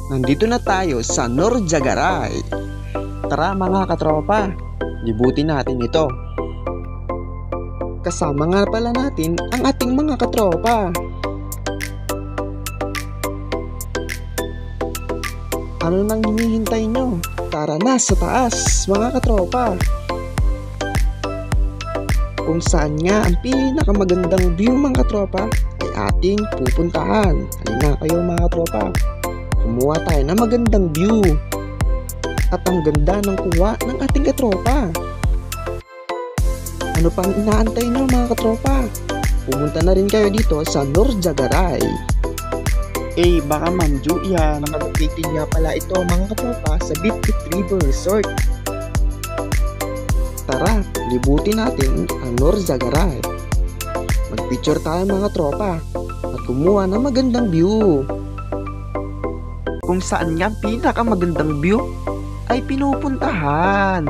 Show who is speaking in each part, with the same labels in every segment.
Speaker 1: Nandito na tayo sa Norjagaray. Tara mga katropa, libutin natin ito. Kasama nga pala natin ang ating mga katropa. Ano nang hinihintay nyo? Tara na sa taas mga katropa. Kung saan nga ang pinakamagandang view mga katropa ay ating pupuntahan. Halina kayo mga katropa. Kumuha tayo ng magandang view. At ang ganda ng kuha ng ating katropa. Ano pang inaantay nyo mga katropa? Pumunta na rin kayo dito sa Norjagaray. Baka manju yan. Nakalocated nga pala ito mga katropa sa Bitbit River Resort. Tara, libutin natin ang Norjagaray. Mag-picture tayo mga tropa at kumuha ng magandang view. Kung saan nga pinakamagandang view ay pinupuntahan.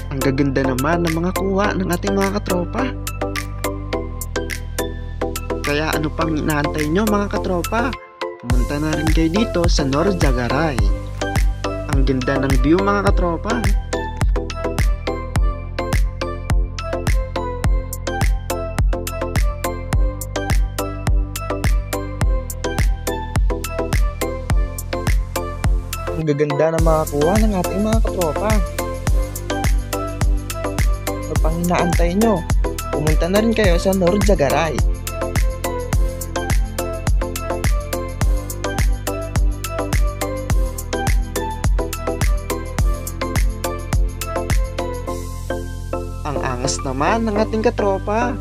Speaker 1: Ang gaganda naman ng mga kuha ng ating mga katropa. Kaya ano pang inaantay nyo mga katropa? Pumunta na rin kayo dito sa Norjagaray. Ang ganda ng view mga katropa. Ang gaganda ng mga kuha ng ating mga katropa. Ano pang inaantay nyo? Pumunta na rin kayo sa Norjagaray. Ang angas naman ng ating katropa.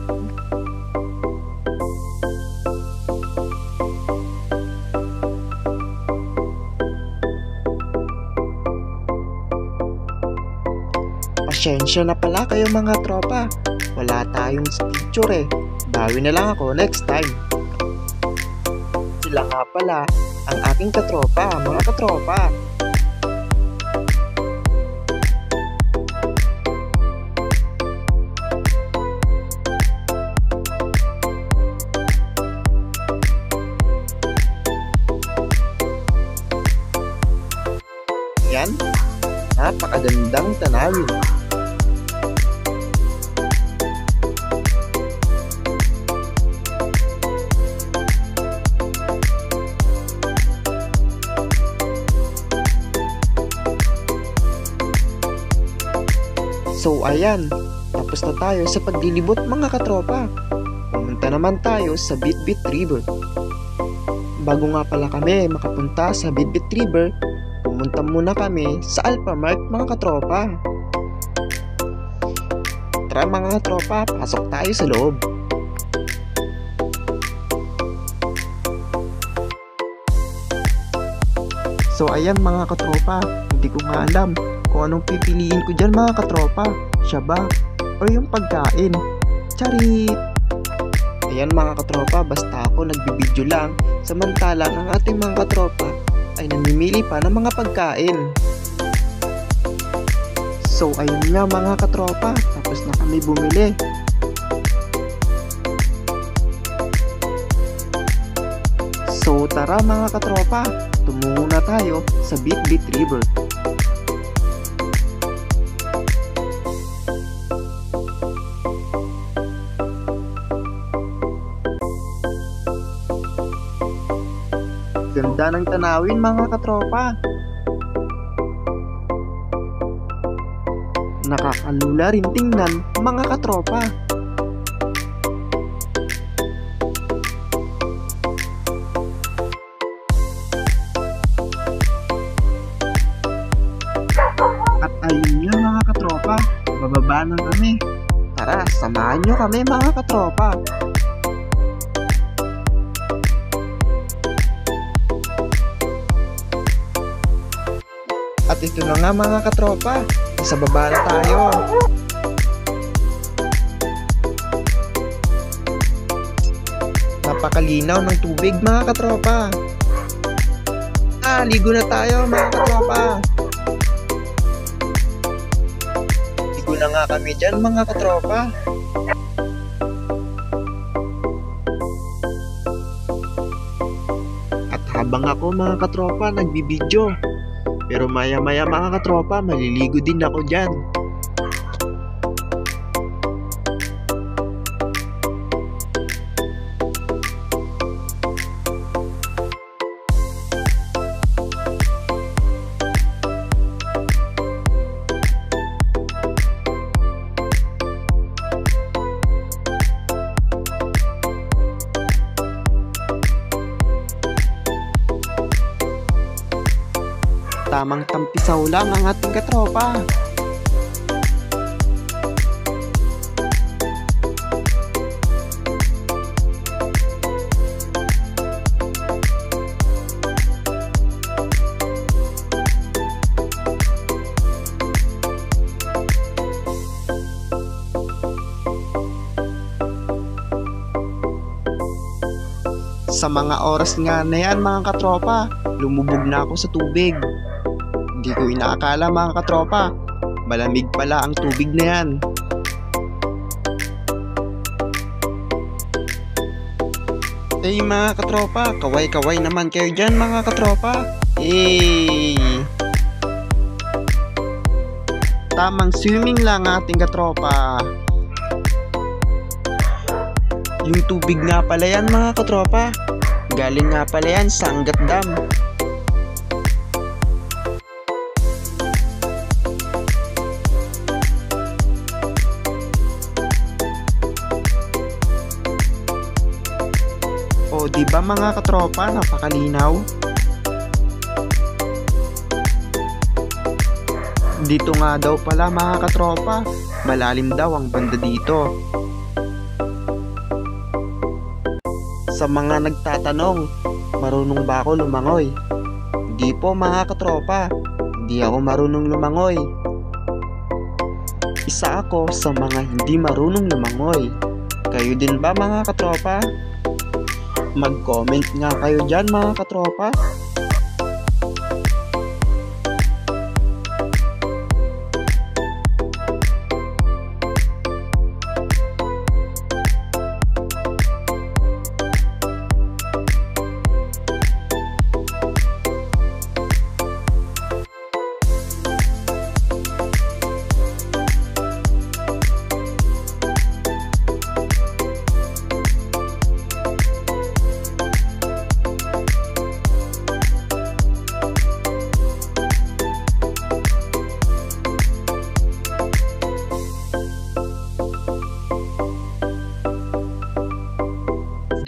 Speaker 1: Pasensya na pala kayo mga tropa. Wala tayong picture eh. Bawi na lang ako next time. Sila nga pala ang aking katropa, mga katropa. Yan, napakagandang tanawin. So ayan, tapos na tayo sa paglilibot mga katropa. Pumunta naman tayo sa Bitbit River. Bago nga pala kami makapunta sa Bitbit River, pumunta muna kami sa Alphamart mga katropa. Tara mga katropa, pasok tayo sa loob. So ayan mga katropa, hindi ko nga alam kung anong pipiliin ko dyan mga katropa. Siya ba o yung pagkain? Charit! Ayan mga katropa, basta ako nagbibideo lang, samantalang ang ating mga katropa ay namimili pa ng mga pagkain. So ayun nga mga katropa, tapos na kami bumili. So tara mga katropa, tumungo na tayo sa Bitbit River. Ganda ng tanawin mga katropa. Nakakalula rin tingnan mga katropa. At ayun nga mga katropa, bababa na kami. Tara, samahan nyo kami mga katropa. At ito na nga mga katropa, nasa baba na tayo. Napakalinaw ng tubig mga katropa. Ligo na tayo mga katropa. Ligo na nga kami dyan mga katropa. habang ako mga katropa nagbibideo. Pero maya maya mga katropa maliligo din ako dyan. Tamang tampisaw lang ang ating katropa. Sa mga oras nga na yan mga katropa, lumubog na ako sa tubig. Hindi ko inaakala mga katropa, malamig pala ang tubig na yan. Eh mga katropa, kaway-kaway naman kayo dyan mga katropa. Tamang swimming lang ating katropa. Yung tubig nga pala yan mga katropa, galing nga pala yan sa Angat Dam. O diba mga katropa, napakalinaw? Dito nga daw pala mga katropa, malalim daw ang banda dito. Sa mga nagtatanong, marunong ba ako lumangoy? Hindi po mga katropa, hindi ako marunong lumangoy. Isa ako sa mga hindi marunong lumangoy. Kayo din ba mga katropa? Mag-comment nga kayo dyan mga katropa.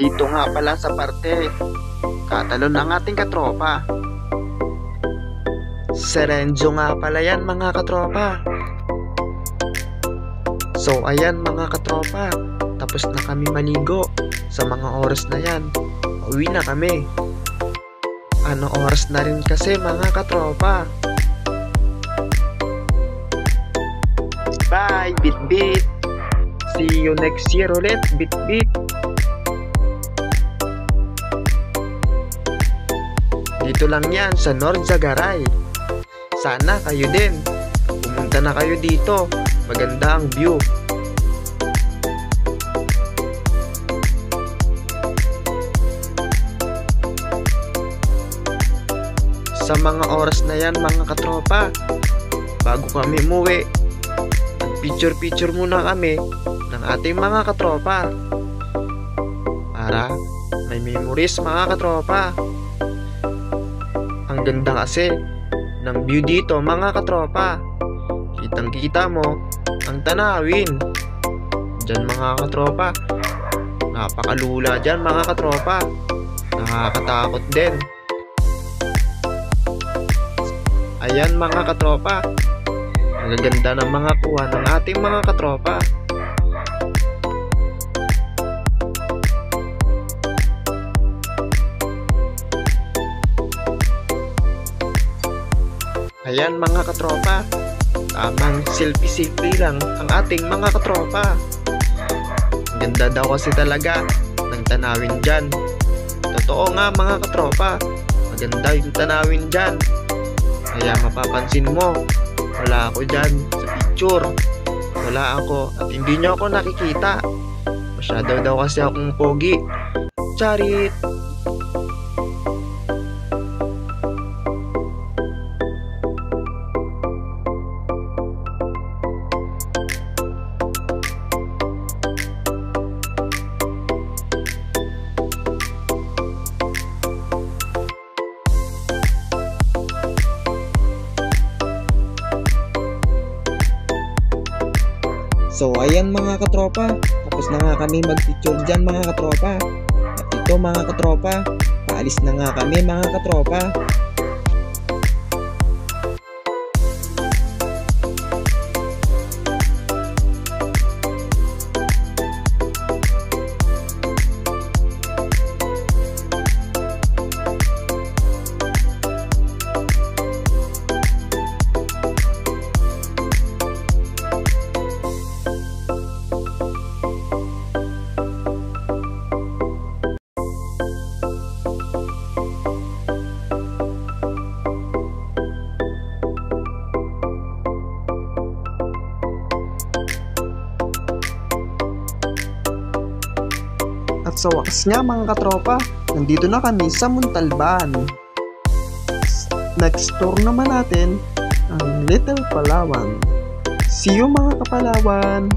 Speaker 1: Dito nga pala sa parte, katalon ng ating katropa. Serenzo nga pala yan mga katropa. So ayan mga katropa, tapos na kami maligo. Sa mga oras na yan, uwi na kami. Ano oras na rin kasi mga katropa. Bye Bitbit. See you next year ulit Bitbit. Dito lang yan sa North Zagaray. Sana kayo din pumunta na kayo dito, maganda ang view. Sa mga oras na yan mga katropa, bago kami umuwi, picture muna kami ng ating mga katropa para may memories mga katropa. Ang ganda kasi ng view dito mga katropa. Kitang kita mo ang tanawin dyan mga katropa. Napakalula dyan mga katropa. Nakakatakot din. Ayan mga katropa, ang gaganda ng mga kuha ng ating mga katropa. Ayan mga katropa, tamang selfie lang ang ating mga katropa. Ang ganda daw kasi talaga ng tanawin dyan. Totoo nga mga katropa, maganda yung tanawin dyan. Kaya mapapansin mo, wala ako dyan sa picture. Wala ako at hindi nyo ako nakikita. Masyado daw kasi akong pogi. Charit! So ayan mga katropa, tapos na nga kami mag-picture dyan mga katropa. At ito mga katropa, paalis na nga kami mga katropa. At sa wakas nga mga katropa, nandito na kami sa Montalban. Next tour naman natin ang Little Palawan. See you mga kapalawan!